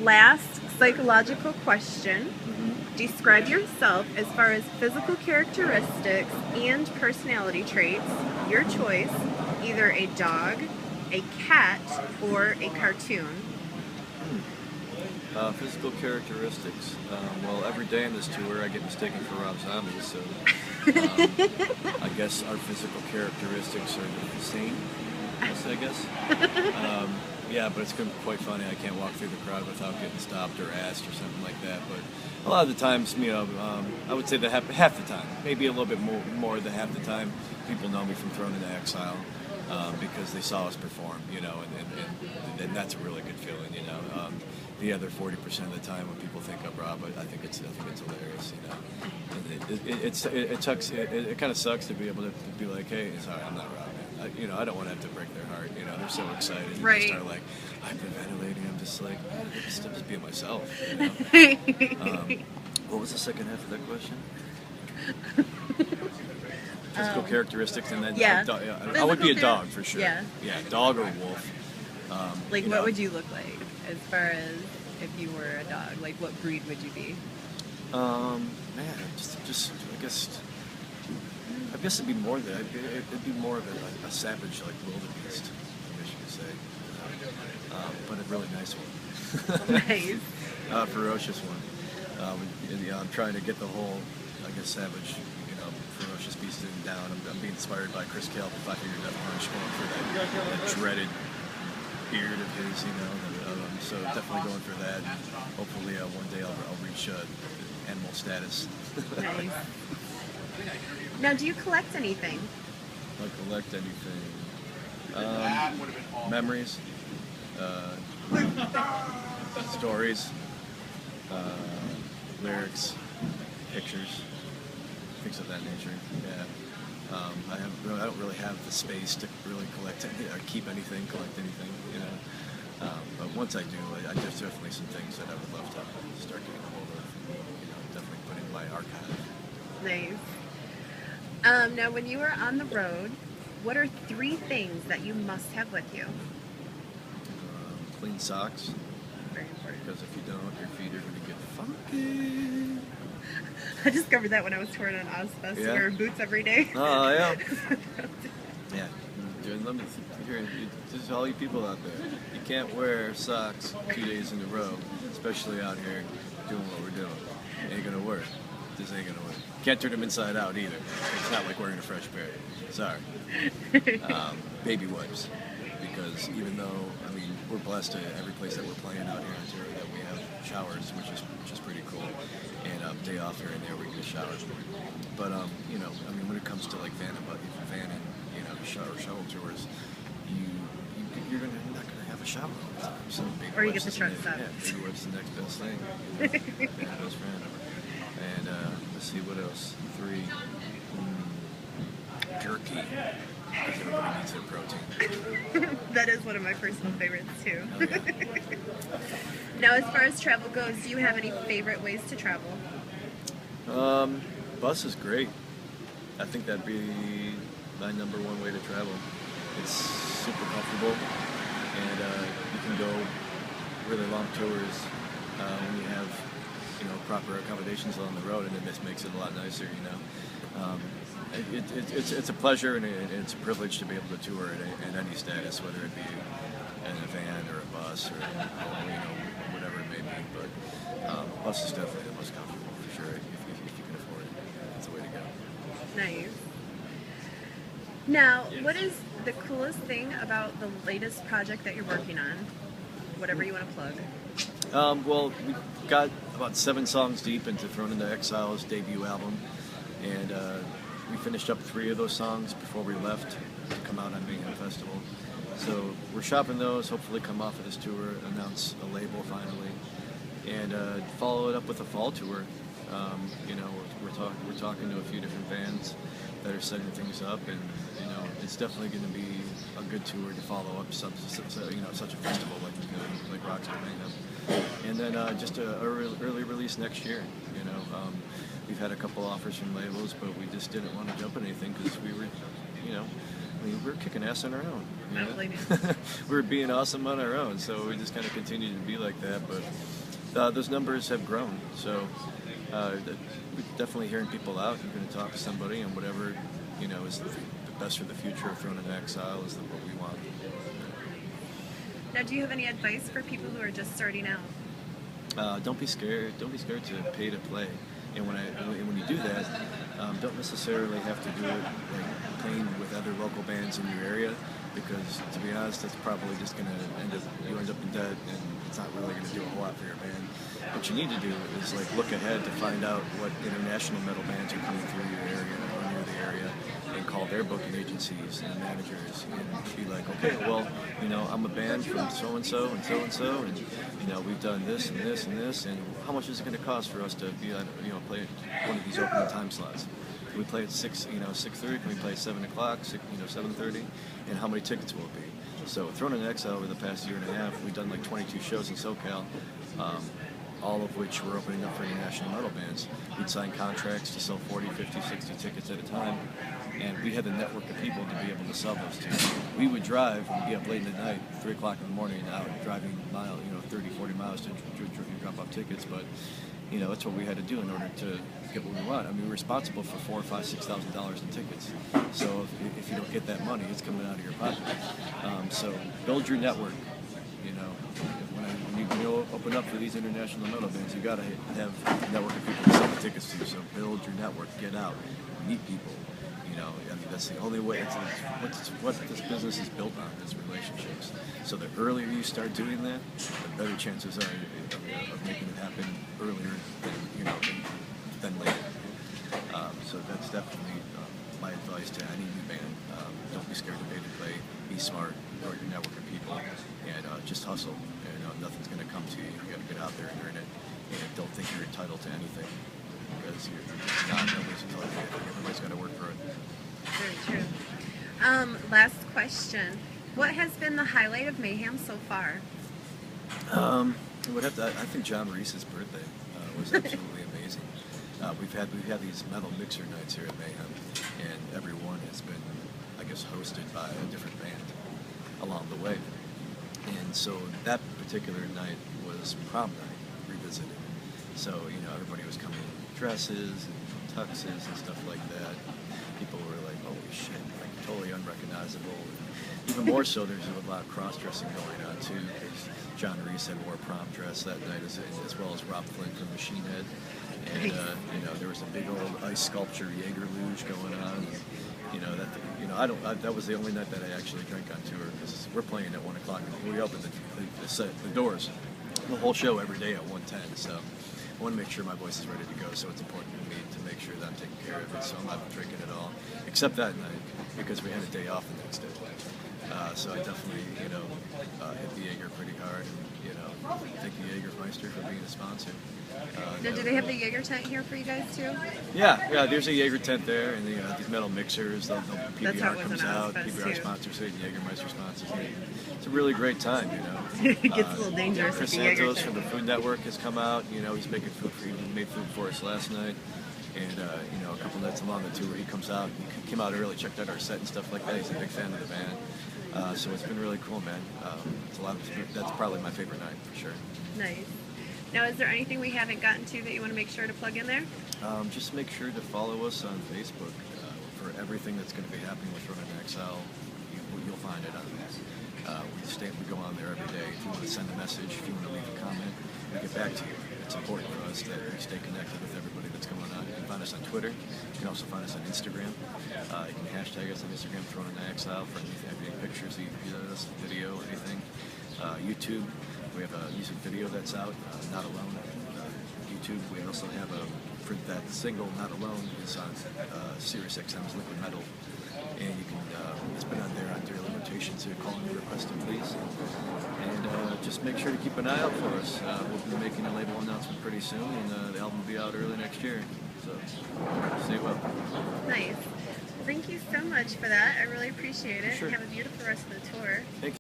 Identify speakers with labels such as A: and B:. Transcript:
A: last psychological question.
B: Mm-hmm.
A: Describe yourself as far as physical characteristics and personality traits. Your choice, either a dog, a cat, or a cartoon.
B: Physical characteristics. Well, every day in this tour, I get mistaken for Rob Zombie, so I guess our physical characteristics are the same. I guess. Yeah, but it's quite funny. I can't walk through the crowd without getting stopped or asked or something like that. But a lot of the times, I would say that half the time, maybe a little bit more than half the time, people know me from Thrown into Exile because they saw us perform, and that's a really good feeling, The other 40% of the time, when people think I'm Rob, I think it's hilarious, It kind of sucks to be able to be like, hey, sorry, I'm not Rob. I don't want to have to break their heart. They're so excited. You
A: Right.
B: just are like, I'm hyperventilating. I'm just like, just being myself. What was the second half of that question? Physical characteristics, and then
A: yeah.
B: I would be a dog for sure.
A: Yeah.
B: Dog or wolf.
A: What would you look like as far as if you were a dog? Like, what breed would you be?
B: Man, just I guess it'd be more that it'd be more of a savage, like wildebeest, I guess you could say, but a really nice one.
A: Nice.
B: Ferocious one. I'm trying to get the whole, I guess, savage, ferocious beast down. I'm being inspired by Chris Kelp, if I figured that punch, going for that dreaded beard of his, so definitely going for that. Hopefully, one day I'll reach animal status.
A: Nice. Now, do you collect anything?
B: I collect anything. Memories, stories, lyrics, pictures, things of that nature. Yeah. I don't really have the space to really collect or keep anything, collect anything. But once I do, there's definitely some things that I would love to start getting a hold of. Definitely put in my archive.
A: Nice. Now, when you are on the road, what are 3 things that you must have with you?
B: Clean socks.
A: Very important.
B: Because if you don't, your feet are going to get funky.
A: I discovered that when I was touring on Ozfest.
B: Yeah.
A: Wear boots every day.
B: Oh, yeah. Yeah. Let me hear this is all you people out there. You can't wear socks 2 days in a row, especially out here doing what we're doing. It ain't gonna work. This ain't gonna work. Can't turn them inside out either. It's not like wearing a fresh pair. Sorry. Baby wipes. Because even though, we're blessed to every place that we're playing out here in Ontario that we have showers, which is pretty cool. And day off here and there we get a shower. But when it comes to like van and shuttle tours, you're not gonna have a shower all the time. So
A: or you get the truck stop.
B: Yeah, baby wipes the next best thing. Yeah, best friend. And let's see what else. 3. Jerky. Everybody needs their protein.
A: That is one of my personal favorites too.
B: Oh, yeah.
A: Now, as far as travel goes, do you have any favorite ways to travel?
B: Bus is great. I think that'd be my number 1 way to travel. It's super comfortable, and you can go really long tours when you have proper accommodations along the road, and then this makes it a lot nicer. It's a pleasure and it's a privilege to be able to tour at any status, whether it be in a van or a bus or whatever it may be. But bus is definitely the most comfortable for sure if you can afford it. That's the way to go.
A: Nice. Now, what is the coolest thing about the latest project that you're working on? Whatever you want to plug.
B: Well, we got about 7 songs deep into Thrown into Exile's debut album, and we finished up 3 of those songs before we left to come out on Mayhem Festival. So we're shopping those, hopefully come off of this tour, announce a label finally, and follow it up with a fall tour. We're talking to a few different bands that are setting things up, and it's definitely going to be a good tour to follow up such a festival like Rockstar Mayhem. And then just a early release next year. We've had a couple offers from labels, but we just didn't want to jump at anything because we mean, we're kicking ass on our own.
A: I don't blame you.
B: We're being awesome on our own, so we just kind of continue to be like that. But those numbers have grown, so we're definitely hearing people out. You're going to talk to somebody, and whatever is the best for the future of Thrown in Exile is what we want.
A: Now, do you have any advice for people who are just starting out?
B: Don't be scared. Don't be scared to pay to play. And when you do that, don't necessarily have to do it like playing with other local bands in your area, because to be honest, that's probably just going to end up in debt, and it's not really going to do a whole lot for your band. What you need to do is like look ahead to find out what international metal bands are coming through your area or near the area, and call their booking agencies and managers and be like, okay, well, I'm a band from so and so and so and so, and we've done this and this and this, and how much is it going to cost for us to be play one of these opening time slots? Can we play at 6:30? Can we play at 7 o'clock? 7:30? And how many tickets will it be? So Thrown in Exile over the past year and a half, we've done like 22 shows in SoCal, all of which were opening up for international metal bands. We'd sign contracts to sell 40, 50, 60 tickets at a time, and we had the network of people to be able to sell those to. We would drive and be up late at night, 3 o'clock in the morning, out driving 30, 40 miles to drop off tickets, but that's what we had to do in order to get what we want. I mean, we're responsible for $4,000, $5,000, $6,000 in tickets. So if you don't get that money, it's coming out of your pocket. So build your network. When you open up for these international metal bands, you got to have a network of people to sell the tickets to. So build your network, get out, meet people. I mean, that's the only way. It's what this business is built on, is relationships. So the earlier you start doing that, the better chances are of making it happen earlier than later. So that's definitely my advice to any new band. Don't be scared to pay to play. Be smart, grow your network of people, and just hustle. Nothing's going to come to you. You got to get out there and earn it. And don't think you're entitled to anything, because you're not. Nobody's entitled to anything. Everybody's got to work for it.
A: Very true. Last question. What has been the highlight of Mayhem so far?
B: I think John Marisa's birthday was absolutely amazing. We've had these metal mixer nights here at Mayhem, and every one has been, I guess, hosted by a different band along the way. And so that particular night was prom night revisited. So everybody was coming in dresses and tuxes and stuff like that. People were like, holy shit, like totally unrecognizable. And even more so, there's a lot of cross-dressing going on too, because John Reese had wore a prom dress that night, as well as Rob Flynn from Machine Head. And there was a big old ice sculpture Jaeger luge going on. That was the only night that I actually drank on tour, because we're playing at 1 o'clock. We opened the doors, the whole show every day at 1:10. So I want to make sure my voice is ready to go. So it's important to me to make sure that I'm taking care of it. So I'm not drinking at all, except that night, because we had a day off the next day. So I definitely, hit the Jaeger pretty hard. And, thank you, Jaegermeister, for being a sponsor.
A: Now, do they have the Jaeger tent here for you guys too?
B: Yeah. There's a Jaeger tent there, and these metal mixers. PBR comes out. PBR sponsors it. Jaegermeister sponsors it. It's a really great time,
A: It gets a little dangerous.
B: Chris Santos from the Food Network has come out. He's making food for. He made food for us last night, and a couple nights along the tour, he comes out. He came out early, checked out our set and stuff like that. He's a big fan of the band. So it's been really cool, man. That's probably my favorite night for sure.
A: Nice. Now, is there anything we haven't gotten to that you want to make sure to plug in there?
B: Just make sure to follow us on Facebook for everything that's going to be happening with Thrown in Exile. You'll find it on there. We go on there every day. If you want to send a message, if you want to leave a comment, we get back to you. It's important for us that we stay connected with everybody that's going on. You can find us on Twitter. You can also find us on Instagram. You can hashtag us on Instagram, Thrown in Exile, for any pictures, video, anything. YouTube. We have a music video that's out, Not Alone, YouTube. We also have for that single, Not Alone, is on Sirius XM's Liquid Metal. And you can, it's been on there on daily rotation, so call me, request it, please. And just make sure to keep an eye out for us. We'll be making a label announcement pretty soon, and the album will be out early next year. So, stay well.
A: Nice. Thank you so much for that. I really appreciate it.
B: Sure.
A: Have a beautiful rest of the tour.
B: Thank you.